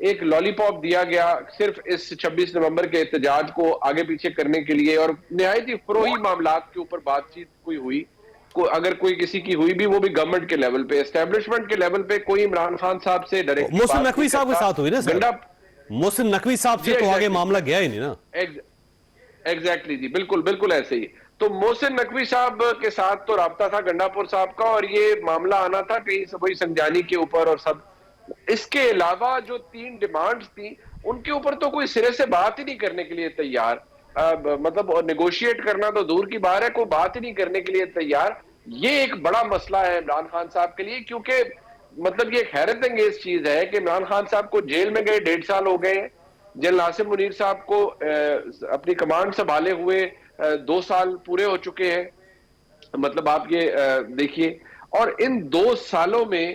ایک لالی پاپ دیا گیا صرف اس 26 نومبر کے احتجاج کو آگے پیچھے کرنے کے لیے, اور نہایت ہی فروئی معاملات کے اوپر بات چیت کوئی ہوئی, اگر کوئی کسی کی ہوئی بھی وہ بھی گورنمنٹ کے لیول پہ, اسٹیبلشمنٹ کے لیول پہ کوئی عمران خان صاحب سے ڈائریکٹ محسن نقوی صاحب کے ساتھ ہوئی نا سر, محسن نقوی صاحب سے تو آگے معاملہ گیا ہی نہیں نا. ایگزیکٹلی جی, بالکل بالکل ایسے ہی. تو محسن نقوی صاحب کے ساتھ تو رابطہ تھا گنڈا پور صاحب کا, اور یہ معاملہ آنا تھا کہیں سے وہی سنجانی کے اوپر اور سب. اس کے علاوہ جو 3 ڈیمانڈز تھیں ان کے اوپر تو کوئی سرے سے بات ہی نہیں کرنے کے لیے تیار, مطلب نیگوشیٹ کرنا تو دور کی بات ہے, کوئی بات ہی نہیں کرنے کے لیے تیار. یہ ایک بڑا مسئلہ ہے عمران خان صاحب کے لیے, کیونکہ مطلب یہ ایک حیرت انگیز چیز ہے کہ عمران خان صاحب کو جیل میں گئے 1.5 سال ہو گئے, جنرل عاصم منیر صاحب کو اپنی کمانڈ سنبھالے ہوئے 2 سال پورے ہو چکے ہیں, مطلب آپ یہ دیکھیے, اور ان 2 سالوں میں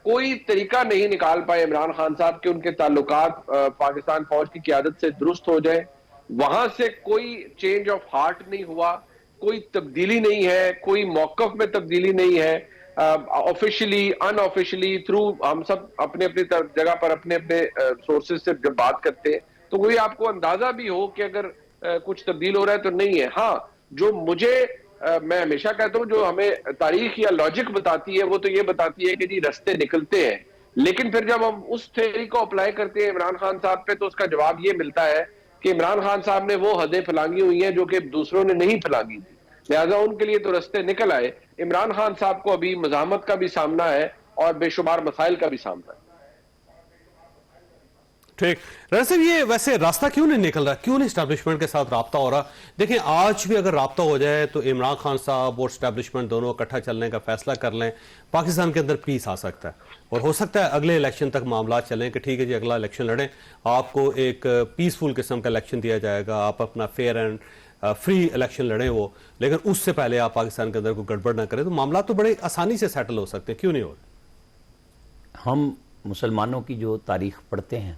کوئی طریقہ نہیں نکال پائے عمران خان صاحب کہ ان کے تعلقات پاکستان فوج کی قیادت سے درست ہو جائے. وہاں سے کوئی چینج آف ہارٹ نہیں ہوا, کوئی تبدیلی نہیں ہے, کوئی موقف میں تبدیلی نہیں ہے. آفیشلی ان آفیشلی تھرو ہم سب اپنے اپنی جگہ پر اپنے اپنے سورسز سے جب بات کرتے ہیں تو کوئی آپ کو اندازہ بھی ہو کہ اگر کچھ تبدیل ہو رہا ہے تو نہیں ہے. ہاں, جو مجھے میں ہمیشہ کہتا ہوں جو ہمیں تاریخ یا لاجک بتاتی ہے وہ تو یہ بتاتی ہے کہ جی رستے نکلتے ہیں, لیکن پھر جب ہم اس تھیوری کو اپلائی کرتے ہیں عمران خان صاحب پہ تو اس کا جواب یہ ملتا ہے کہ عمران خان صاحب نے وہ حدیں پھلانگی ہوئی ہیں جو کہ دوسروں نے نہیں پھلانگی تھی, لہٰذا ان کے لیے تو رستے نکل آئے. عمران خان صاحب کو ابھی مزاحمت کا بھی سامنا ہے اور بے شمار مسائل کا بھی سامنا ہے. ٹھیک صاحب, یہ ویسے راستہ کیوں نہیں نکل رہا, کیوں نہیں اسٹیبلشمنٹ کے ساتھ رابطہ ہو رہا؟ دیکھیں آج بھی اگر رابطہ ہو جائے تو عمران خان صاحب اور اسٹیبلشمنٹ دونوں اکٹھا چلنے کا فیصلہ کر لیں, پاکستان کے اندر پیس آ سکتا ہے, اور ہو سکتا ہے اگلے الیکشن تک معاملات چلیں کہ ٹھیک ہے جی اگلا الیکشن لڑیں, آپ کو ایک پیسفل قسم کا الیکشن دیا جائے گا, آپ اپنا فیئر اینڈ فری الیکشن لڑیں وہ, لیکن اس سے پہلے آپ پاکستان کے اندر کوئی گڑبڑ نہ کریں, تو معاملات تو بڑے آسانی سے سیٹل ہو سکتے ہیں, کیوں نہیں ہو رہے؟ ہم مسلمانوں کی جو تاریخ پڑھتے ہیں,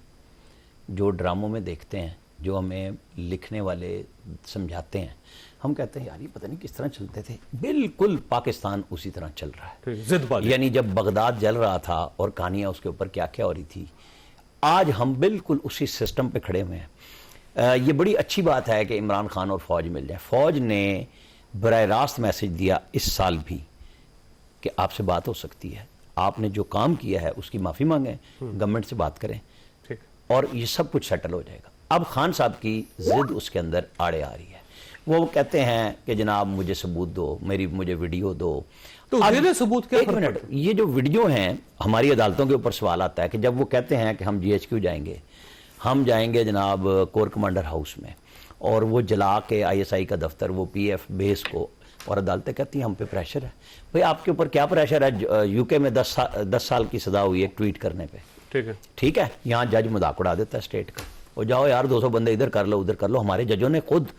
جو ڈراموں میں دیکھتے ہیں, جو ہمیں لکھنے والے سمجھاتے ہیں, ہم کہتے ہیں یار یہ پتہ نہیں کس طرح چلتے تھے, بالکل پاکستان اسی طرح چل رہا ہے. ضد بازی, یعنی جب بغداد جل رہا تھا اور کہانیاں اس کے اوپر کیا کیا ہو رہی تھی, آج ہم بالکل اسی سسٹم پہ کھڑے ہوئے ہیں. یہ بڑی اچھی بات ہے کہ عمران خان اور فوج مل جائیں. فوج نے براہ راست میسج دیا اس سال بھی کہ آپ سے بات ہو سکتی ہے, آپ نے جو کام کیا ہے اس کی معافی مانگیں, گورنمنٹ سے بات کریں, اور یہ سب کچھ سیٹل ہو جائے گا. اب خان صاحب کی ضد اس کے اندر آڑے آ رہی ہے, وہ کہتے ہیں کہ جناب مجھے ثبوت دو, مجھے ویڈیو دو. تو ثبوت کیا؟ ایک منٹ, یہ جو ویڈیو ہیں ہماری عدالتوں کے اوپر سوال آتا ہے کہ جب وہ کہتے ہیں کہ ہم GHQ جائیں گے, ہم جائیں گے جناب کور کمانڈر ہاؤس میں, اور وہ جلا کے ISI کا دفتر, وہ PF بیس کو, اور عدالتیں کہتی ہیں ہم پہ پریشر ہے. بھئی آپ کے اوپر کیا پریشر ہے؟ UK میں 10 سال کی سزا ہوئی ہے ٹویٹ کرنے پہ, ٹھیک ہے, یہاں جج مذاق اڑا دیتا ہے اسٹیٹ کا, اور جاؤ یار 200 بندے ادھر کر لو ادھر کر لو. ہمارے ججوں نے خود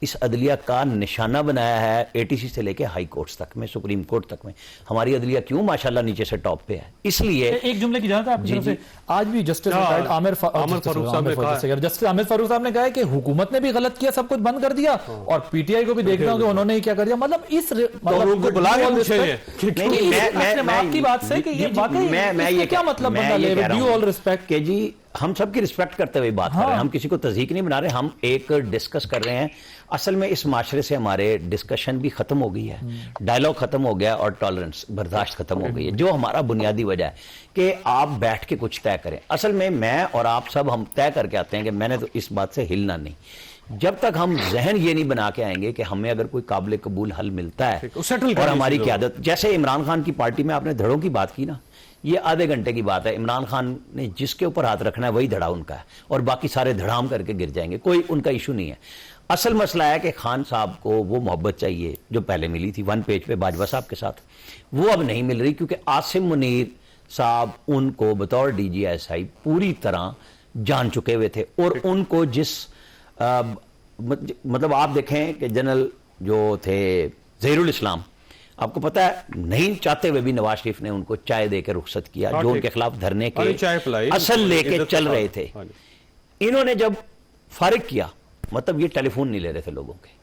اس عدلیہ کا نشانہ بنایا ہے, ATC سے لے کے ہائی کورٹس تک میں, سپریم کورٹ تک میں. ہماری عدلیہ کیوں ماشاءاللہ نیچے سے ٹاپ پہ ہے؟ اس لیے ایک جملے کی جانتا ہے آپ کی طرف سے, آج بھی جسٹس عامر فاروق صاحب نے کہا ہے کہ حکومت نے بھی غلط کیا, سب کچھ بند کر دیا, اور PTI کو بھی دیکھنا ہو کہ انہوں نے ہی کیا کر دیا. مطلب اس کی بات سے کہ یہ واقعی میں یہ کیا مطلب بندہ لے, ود ڈیو آل ریسپیکٹ, کہ جی ہم سب کی رسپیکٹ کرتے ہوئے بات کر رہے ہیں, ہم کسی کو تضحیک نہیں بنا رہے, ہم ایک ڈسکس کر رہے ہیں. اصل میں اس معاشرے سے ہمارے ڈسکشن بھی ختم ہو گئی ہے, ڈائلاگ ختم ہو گیا, اور ٹالرنس برداشت ختم ہو گئی ہے, جو ہمارا بنیادی وجہ ہے کہ آپ بیٹھ کے کچھ طے کریں. اصل میں اور آپ سب ہم طے کر کے آتے ہیں کہ میں نے تو اس بات سے ہلنا نہیں, جب تک ہم ذہن یہ نہیں بنا کے آئیں گے کہ ہمیں اگر کوئی قابل قبول حل ملتا ہے اور ہماری قیادت, جیسے عمران خان کی پارٹی میں آپ نے دھڑوں کی بات کی نا, یہ آدھے گھنٹے کی بات ہے. عمران خان نے جس کے اوپر ہاتھ رکھنا ہے وہی دھڑا ان کا ہے, اور باقی سارے دھڑام کر کے گر جائیں گے, کوئی ان کا ایشو نہیں ہے. اصل مسئلہ ہے کہ خان صاحب کو وہ محبت چاہیے جو پہلے ملی تھی 1 پیج پہ باجوہ صاحب کے ساتھ, وہ اب نہیں مل رہی, کیونکہ عاصم منیر صاحب ان کو بطور DGSI پوری طرح جان چکے ہوئے تھے, اور ان کو جس مطلب آپ دیکھیں کہ جنرل جو تھے ظہیر الاسلام, آپ کو پتا ہے نہیں چاہتے ہوئے بھی نواز شریف نے ان کو چائے دے کے رخصت کیا, جو ان کے خلاف دھرنے کے اصل لے کے چل رہے تھے. انہوں نے جب فارغ کیا, مطلب یہ ٹیلی فون نہیں لے رہے تھے لوگوں کے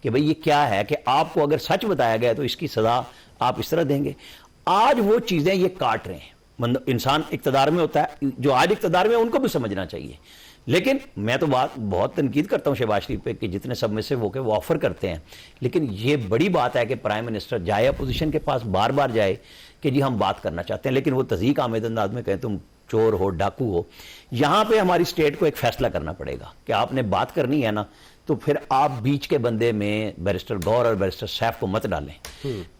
کہ بھئی یہ کیا ہے, کہ آپ کو اگر سچ بتایا گیا تو اس کی سزا آپ اس طرح دیں گے. آج وہ چیزیں یہ کاٹ رہے ہیں, انسان اقتدار میں ہوتا ہے، جو آج اقتدار میں ان کو بھی سمجھنا چاہیے. لیکن میں تو بہت تنقید کرتا ہوں شہباز شریف پہ کہ جتنے سب میں سے وہ آفر کرتے ہیں، لیکن یہ بڑی بات ہے کہ پرائم منسٹر جائے اپوزیشن کے پاس بار بار جائے کہ جی ہم بات کرنا چاہتے ہیں، لیکن وہ تضحیک آمیز انداز میں کہیں تم چور ہو، ڈاکو ہو. یہاں پہ ہماری اسٹیٹ کو ایک فیصلہ کرنا پڑے گا کہ آپ نے بات کرنی ہے نا تو پھر آپ بیچ کے بندے میں بیرسٹر گور اور بیرسٹر سیف کو مت ڈالیں.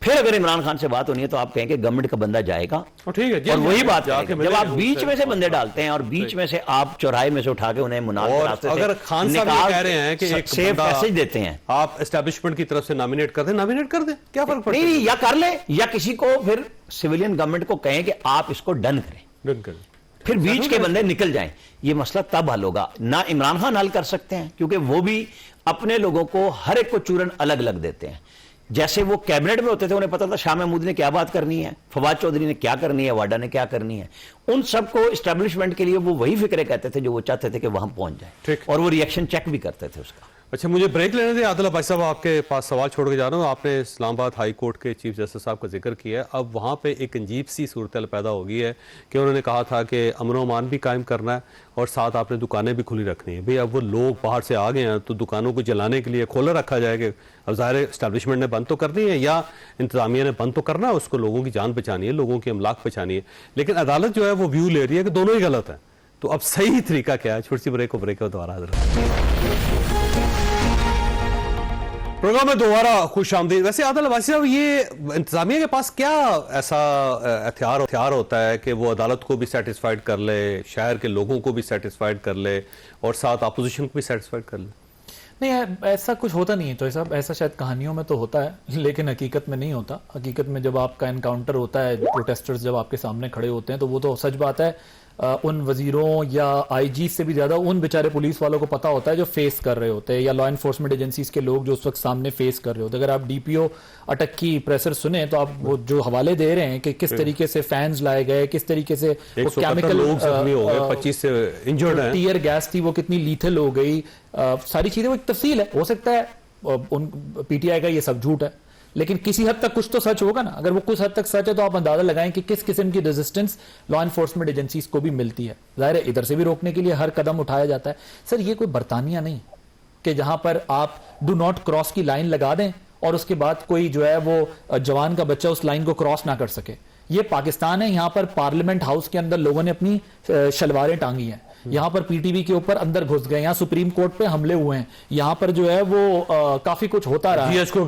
پھر اگر عمران خان سے بات ہونی ہے تو آپ کہیں کہ گورنمنٹ کا بندہ جائے گا، اور وہی بات ہے جب آپ بیچ میں سے بندے ڈالتے ہیں اور بیچ میں سے آپ چوراہے میں سے اٹھا کے انہیں مناسب راستے سے اگر خان صاحب یہ کہہ رہے ہیں کہ ایک سیف میسج دیتے ہیں، آپ اسٹیبلشمنٹ کی طرف سے نامینیٹ کر دیں، کیا فرق پڑتا ہے؟ نہیں، یا کر لیں یا کسی کو پھر سویلین گورنمنٹ کو کہیں کہ آپ اس کو ڈن کریں، پھر بیچ کے بندے نکل جائیں. یہ مسئلہ تب حل ہوگا. نہ عمران خان حل کر سکتے ہیں کیونکہ وہ بھی اپنے لوگوں کو ہر ایک کو چورن الگ الگ دیتے ہیں. جیسے وہ کیبنٹ میں ہوتے تھے انہیں پتا تھا شاہ محمود نے کیا بات کرنی ہے، فواد چودھری نے کیا کرنی ہے، واڈا نے کیا کرنی ہے. ان سب کو اسٹیبلشمنٹ کے لیے وہ وہی فکرے کہتے تھے جو وہ چاہتے تھے کہ وہاں پہنچ جائیں، اور وہ ریئیکشن چیک بھی کرتے تھے اس کا. اچھا مجھے بریک لینے دیں. عادل عباسی صاحب آپ کے پاس سوال چھوڑ کے جا رہا ہوں. آپ نے اسلام آباد ہائی کورٹ کے چیف جسٹس صاحب کا ذکر کیا ہے. اب وہاں پہ ایک عجیب سی صورتحال پیدا ہو گئی ہے کہ انہوں نے کہا تھا کہ امن و امان بھی قائم کرنا ہے اور ساتھ آپ نے دکانیں بھی کھلی رکھنی ہے. بھئی اب وہ لوگ باہر سے آ گئے ہیں تو دکانوں کو جلانے کے لیے کھولا رکھا جائے کہ اب ظاہر اسٹیبلشمنٹ نے بند تو کرنی ہے یا انتظامیہ نے بند تو کرنا ہے، اس کو لوگوں کی جان بچانی ہے، لوگوں کی املاک بچانی ہے. لیکن عدالت جو ہے وہ ویو لے رہی ہے کہ دونوں ہی غلط ہیں. تو اب صحیح طریقہ کیا ہے؟ چھوٹی سی بریک کو دوبارہ حاضر پروگرام میں دوبارہ خوش آمدید. ویسے عادل عباسی صاحب یہ انتظامیہ کے پاس کیا ایسا ہتھیار ہوتا ہے کہ وہ عدالت کو بھی سیٹسفائیڈ کر لے، شہر کے لوگوں کو بھی سیٹسفائیڈ کر لے اور ساتھ اپوزیشن کو بھی سیٹسفائیڈ کر لے؟ نہیں، ایسا کچھ ہوتا نہیں ہے. تو صاحب ایسا شاید کہانیوں میں تو ہوتا ہے لیکن حقیقت میں نہیں ہوتا. حقیقت میں جب آپ کا انکاؤنٹر ہوتا ہے، پروٹیسٹرز جب آپ کے سامنے کھڑے ہوتے ہیں تو وہ تو سچ بات ہے ان وزیروں یا آئی جی سے بھی زیادہ ان بیچارے پولیس والوں کو پتا ہوتا ہے جو فیس کر رہے ہوتے ہیں، یا لا انفورسمنٹ ایجنسیز کے لوگ جو اس وقت سامنے فیس کر رہے ہوتے ہیں. اگر آپ ڈی پی او اٹک کی پریسر سنیں تو آپ وہ جو حوالے دے رہے ہیں کہ کس طریقے سے فینز لائے گئے، کس طریقے سے وہ کیمیکل ٹیئر گیس تھی وہ کتنی لیتھل ہو گئی، ساری چیزیں وہ ایک تفصیل ہے. ہو سکتا ہے پی ٹی آئی کا یہ سب جھوٹ ہے لیکن کسی حد تک کچھ تو سچ ہوگا نا. اگر وہ کچھ حد تک سچ ہے تو آپ اندازہ لگائیں کہ کس قسم کی ریزسٹنس لا انفورسمنٹ ایجنسیز کو بھی ملتی ہے. ظاہر ہے ادھر سے بھی روکنے کے لیے ہر قدم اٹھایا جاتا ہے. سر یہ کوئی برطانیہ نہیں کہ جہاں پر آپ ڈو ناٹ کراس کی لائن لگا دیں اور اس کے بعد کوئی جو ہے وہ جوان کا بچہ اس لائن کو کراس نہ کر سکے. یہ پاکستان ہے. یہاں پر پارلیمنٹ ہاؤس کے اندر لوگوں نے اپنی شلواریں ٹانگی ہیں، یہاں پر پی ٹی وی کے اوپر اندر گھس گئے، یہاں سپریم کورٹ پہ حملے ہوئے ہیں، یہاں پر جو ہے وہ کافی کچھ ہوتا رہا. جی ایچ کیو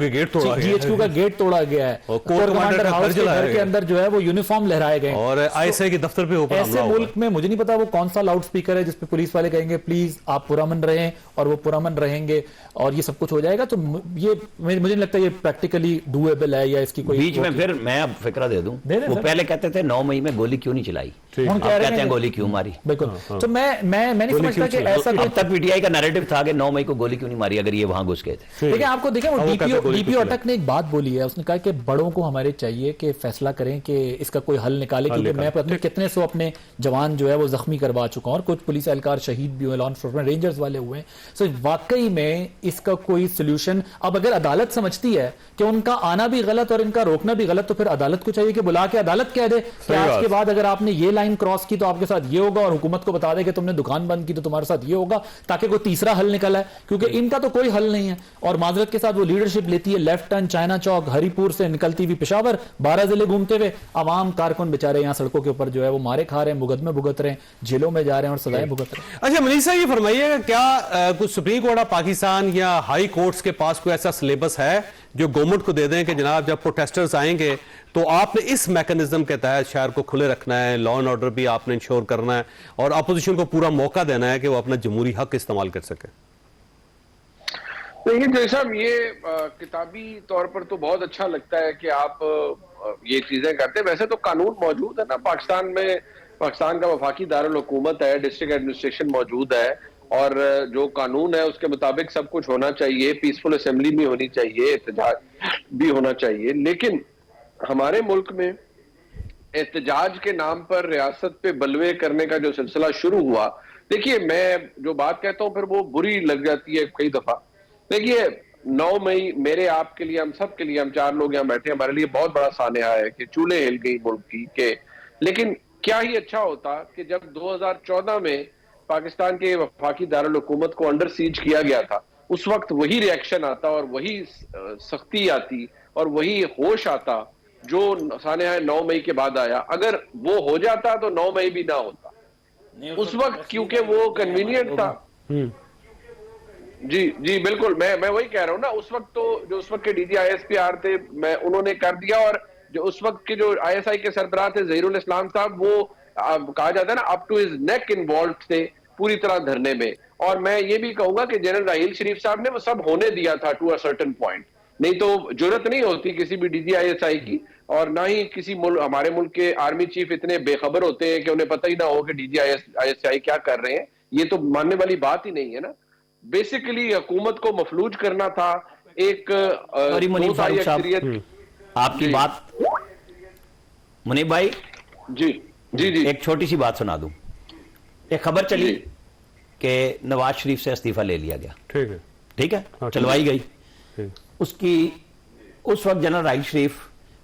کا گیٹ توڑا گیا ہے، کور کمانڈر ہاؤس کے گھر کے اندر جو ہے وہ یونیفارم لہرائے گئے اور آئی ایس آئی کے دفتر پہ ایسے ملک میں مجھے نہیں پتا وہ کون سا لاؤڈ سپیکر ہے جس پہ پولیس والے کہیں گے پلیز آپ پرامن رہیں، اور وہ پرامن رہیں گے اور یہ سب کچھ ہو جائے گا. تو یہ مجھے نہیں لگتا یہ پریکٹیکلی ڈویبل ہے یا اس کی کوئی بیچ میں. پھر میں اب فکرہ دے دوں، وہ پہلے کہتے تھے 9 مئی میں گولی کیوں نہیں چلائی، اب کہتے ہیں گولی کیوں ماری. بالکل. تو میں نہیں سمجھتا کہ ایسا اب تک پی ٹی آئی کا نیریٹو تھا کہ 9 مئی کو گولی کیوں نہیں ماری اگر یہ وہاں گھس گئے تھے. لیکن آپ کو دیکھیں وہ ڈی پی او اٹک نے ایک بات بولی ہے، اس نے کہا کہ بڑوں کو ہمارے چاہیے کہ فیصلہ کریں کہ اس کا کوئی حل نکالے، کیونکہ میں اپنے کتنے سو اپنے جوان جو ہے وہ زخمی کروا چکا ہوں اور کچھ پولیس اہلکار شہید بھی ہوئے، لا انفورسمنٹ رینجرز والے ہوئے. سو واقعی میں اس کا کوئی سولوشن اب اگر عدالت سمجھتی ہے کہ ان کا آنا بھی غلط اور ان کا روکنا بھی غلط تو پھر عدالت کو چاہیے کہ بلا کے عدالت کہہ دے کہ آج کے بعد اگر آپ نے یہ لائن کراس کی تو آپ کے ساتھ یہ ہوگا، اور حکومت کو بتا دے کہ تم نے دکان بند کی تو تمہارے ساتھ یہ ہوگا، تاکہ کوئی تیسرا حل نکلا ہے. کیونکہ ان کا تو کوئی حل نہیں ہے اور معذرت کے ساتھ وہ لیڈرشپ لیتی ہے لیفٹ ٹرن چائنا چوک ہری پور سے نکلتی ہوئی پشاور 12 ضلع گھومتے ہوئے. عوام کارکن بیچارے یہاں سڑکوں کے اوپر جو ہے وہ مارے کھا رہے ہیں، مقدمے بھگت رہے ہیں، جیلوں میں جا رہے ہیں اور سزائیں بھگت رہے ہیں. اچھا منیش صاحب یہ فرمائیے گا کیا کچھ سپریم کورٹ آف پاکستان یا ہائی کورٹس کے پاس کوئی ایسا سلیبس ہے جو گورنمنٹ کو دے دیں کہ جناب جب پروٹیسٹرز آئیں گے تو آپ نے اس میکنزم کے تحت شہر کو کھلے رکھنا ہے، لا اینڈ آرڈر بھی آپ نے انشور کرنا ہے اور اپوزیشن کو پورا موقع دینا ہے کہ وہ اپنا جمہوری حق استعمال کر سکے؟ دیکھیے جی صاحب یہ کتابی طور پر تو بہت اچھا لگتا ہے کہ آپ یہ چیزیں کرتے ہیں. ویسے تو قانون موجود ہے نا پاکستان میں، پاکستان کا وفاقی دارالحکومت ہے، ڈسٹرکٹ ایڈمنسٹریشن موجود ہے اور جو قانون ہے اس کے مطابق سب کچھ ہونا چاہیے، پیسفل اسمبلی بھی ہونی چاہیے، احتجاج بھی ہونا چاہیے. لیکن ہمارے ملک میں احتجاج کے نام پر ریاست پہ بلوے کرنے کا جو سلسلہ شروع ہوا، دیکھیے میں جو بات کہتا ہوں پھر وہ بری لگ جاتی ہے کئی دفعہ. دیکھیے 9 مئی میرے آپ کے لیے، ہم سب کے لیے، ہم 4 لوگ یہاں بیٹھے ہیں، ہمارے لیے بہت بڑا سانحہ ہے کہ چولہے ہل گئی ملک کی. کہ لیکن کیا ہی اچھا ہوتا کہ جب 2014 میں پاکستان کے وفاقی دارالحکومت کو انڈر سیج کیا گیا تھا اس وقت وہی ریئیکشن آتا اور وہی سختی آتی اور وہی ہوش آتا جو سانحہ 9 مئی کے بعد آیا. اگر وہ ہو جاتا تو 9 مئی بھی نہ ہوتا اس وقت, کیونکہ وہ کنوینئنٹ تھا. جی بالکل, میں وہی کہہ رہا ہوں نا. اس وقت تو جو اس وقت کے D G I S P R تھے انہوں نے کر دیا, اور جو اس وقت کے جو آئی ایس آئی کے سربراہ تھے ظہیر الاسلام صاحب, وہ کہا جاتا ہے نا up to his neck involved تھے پوری طرح دھرنے میں. اور میں یہ بھی کہوں گا کہ جنرل راحیل شریف صاحب نے وہ سب ہونے دیا تھا ٹو اے سرٹن پوائنٹ, نہیں تو جرت نہیں ہوتی کسی بھی D G I S I کی, اور نہ ہی کسی ہمارے ملک کے آرمی چیف اتنے بے خبر ہوتے ہیں کہ انہیں پتہ ہی نہ ہو کہ D G I S I کیا کر رہے ہیں. یہ تو ماننے والی بات ہی نہیں ہے نا. بیسیکلی حکومت کو مفلوج کرنا تھا. ایک آپ کی بات منیب بھائی, جی ایک چھوٹی سی بات سنا دوں. ایک خبر چلی کہ نواز شریف سے استعفیٰ لے لیا گیا, ٹھیک ہے, چلوائی گئی. اس وقت general Raheel Sharif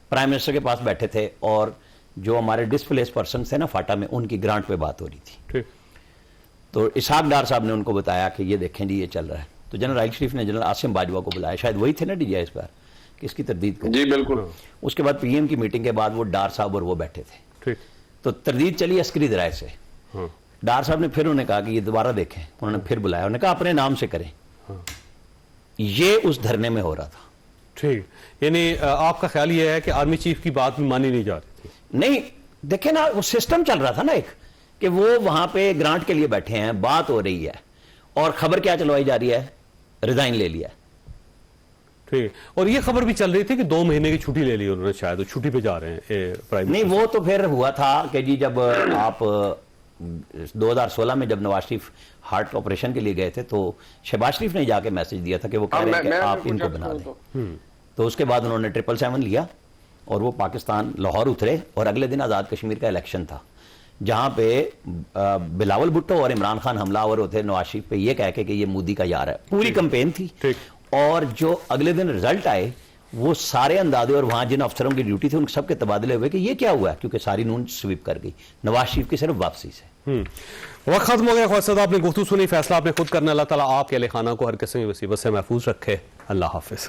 prime minister کے پاس بیٹھے تھے, اور جو ہمارے ڈسپلیس پرسن تھے نا فاٹا میں, ان کی گرانٹ پہ بات ہو رہی تھی. تو اسحاق ڈار صاحب نے ان کو بتایا کہ یہ دیکھیں جی یہ چل رہا ہے. تو جنرل راحیل شریف نے جنرل عاصم باجوہ کو بلایا, شاید وہی تھے نا ڈی جی آئی ایس پر, کہ اس کی تردید کریں. جی بالکل. اس کے بعد پی ایم کی میٹنگ کے بعد وہ ڈار صاحب اور وہ بیٹھے تھے, تو تردید چلی عسکری ذرائع سے. ڈار صاحب نے پھر انہوں نے کہا کہ یہ دوبارہ دیکھیں, انہوں نے پھر بلایا, انہوں نے کہا اپنے نام سے کریں. یہ اس دھرنے میں ہو رہا تھا. ٹھیک, یعنی آپ کا خیال یہ ہے کہ آرمی چیف کی بات بھی مانی نہیں جا رہی تھی؟ نہیں, دیکھیں نا وہ سسٹم چل رہا تھا نا ایک, کہ وہ وہاں پہ گرانٹ کے لیے بیٹھے ہیں, بات ہو رہی ہے, اور خبر کیا چلوائی جا رہی ہے, ریزائن لے لیا. ٹھیک, اور یہ خبر بھی چل رہی تھی کہ 2 مہینے کی چھٹی لے لی انہوں نے, شاید چھٹی پہ جا رہے ہیں. نہیں, وہ تو پھر ہوا تھا کہ جی جب آپ 2016 میں جب نواز شریف ہارٹ آپریشن کے لیے گئے تھے تو شہباز شریف نے جا کے میسج دیا تھا کہ وہ کہہ رہے ہیں کہ آپ ان کو بنا دیں. تو اس کے بعد انہوں نے 777 لیا اور وہ پاکستان لاہور اترے, اور اگلے دن آزاد کشمیر کا الیکشن تھا, جہاں پہ بلاول بھٹو اور عمران خان حملہ آور ہوتے نواز شریف پہ یہ کہہ کے کہ یہ مودی کا یار ہے. پوری کمپین تھی, اور جو اگلے دن رزلٹ آئے وہ سارے اندازے, اور وہاں جن افسروں کی ڈیوٹی تھی ان سب کے تبادلے ہوئے کہ یہ کیا ہوا ہے, کیونکہ ساری نون سویپ کر گئی نواز شریف کی صرف واپسی سے. وقت ختم ہو گیا. خواجہ صاحب آپ نے گفتگو سنی, فیصلہ آپ نے خود کرنا. اللہ تعالیٰ آپ کے اہل خانہ کو ہر قسم کی مصیبت سے محفوظ رکھے. اللہ حافظ.